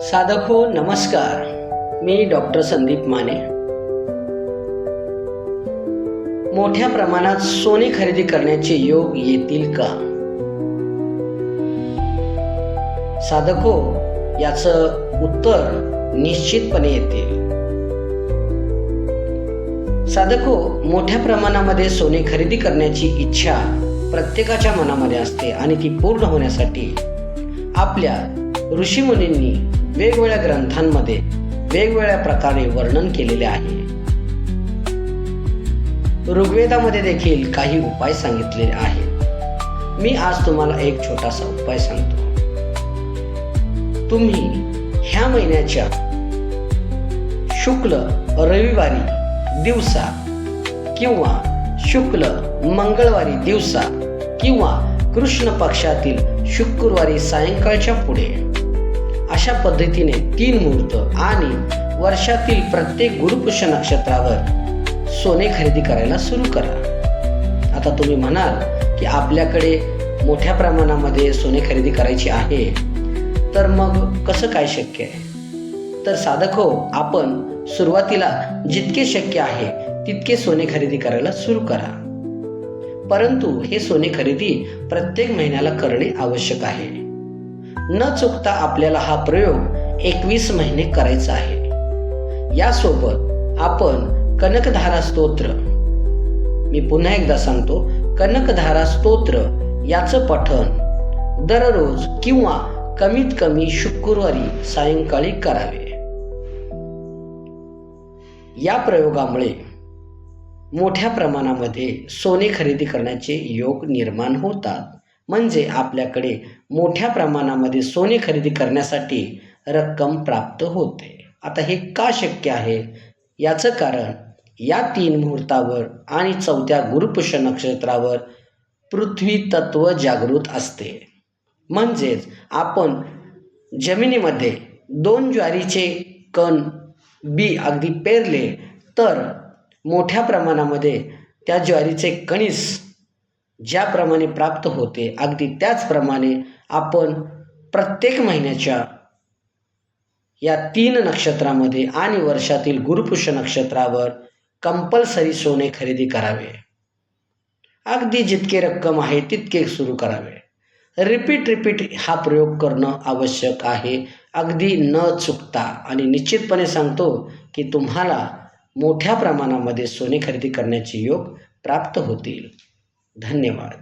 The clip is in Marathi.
साधक हो नमस्कार. मी डॉक्टर संदीप माने. मोठ्या प्रमाणात सोने खरेदी करण्याचे योग येतील का? साधक हो, याचं उत्तर निश्चितपणे येतील. साधक हो, मोठ्या प्रमाणामध्ये सोने खरेदी करण्याची इच्छा प्रत्येकाच्या मनामध्ये असते आणि ती पूर्ण होण्यासाठी आपल्या ऋषीमुनींनी वेगवेगळ्या ग्रंथांमध्ये वेगवेगळ्या प्रकारे वर्णन केलेले आहे. ऋग्वेदामध्ये देखील काही उपाय सांगितलेले आहेत. मी आज तुम्हाला एक छोटासा उपाय सांगतो. तुम्ही ह्या महिन्याच्या शुक्ल रविवारी दिवसा किंवा शुक्ल मंगळवारी दिवसा किंवा कृष्ण पक्षातील शुक्रवारी सायंकाळच्या पुढे अशा पद्धतीने 3 मुहूर्त आणि वर्षातील प्रत्येक गुरुपुष्य नक्षत्रावर सोने खरेदी करायला सुरू करा. आता तुम्ही म्हणाल की आपल्याकडे मोठ्या प्रमाणामध्ये सोने खरेदी करायची आहे, तर मग कसं काय शक्य आहे? तर साधक हो, आपण सुरुवातीला जितके शक्य आहे तितके सोने खरेदी करायला सुरू करा. परंतु हे सोने खरेदी प्रत्येक महिन्याला करणे आवश्यक आहे. न चुकता आपल्याला हा प्रयोग 21 महिने करायचा आहे. यासोबत आपण कनकधारा स्तोत्र, मी पुन्हा एकदा सांगतो, कनकधारा स्तोत्र याचं पठण दररोज किंवा कमीत कमी शुक्रवारी सायंकाळी करावे. या प्रयोगामुळे मोठ्या प्रमाणामध्ये सोने खरेदी करण्याचे योग निर्माण होतात. म्हणजे आपल्याकडे मोठ्या प्रमाणामध्ये सोने खरेदी करण्यासाठी रक्कम प्राप्त होते. आता हे का शक्य आहे? याचं कारण या 3 मुहूर्तावर आणि 4थ्या गुरुपुष्य नक्षत्रावर पृथ्वी तत्व जागृत असते. म्हणजेच आपण जमिनीमध्ये 2 ज्वारीचे कण बी अगदी पेरले तर मोठ्या प्रमाणामध्ये त्या ज्वारीचे कणीस ज्याप्रमाणे प्राप्त होते, अगदी त्याचप्रमाणे आपण प्रत्येक महिन्याच्या या 3 नक्षत्रामध्ये आणि वर्षातील गुरुपुष्य नक्षत्रावर कंपल्सरी सोने खरेदी करावे. अगदी जितके रक्कम आहे तितके सुरू करावे. रिपीट हा प्रयोग करणं आवश्यक आहे, अगदी न चुकता. आणि निश्चितपणे सांगतो की तुम्हाला मोठ्या प्रमाणामध्ये सोने खरेदी करण्याचे योग प्राप्त होतील. धन्यवाद.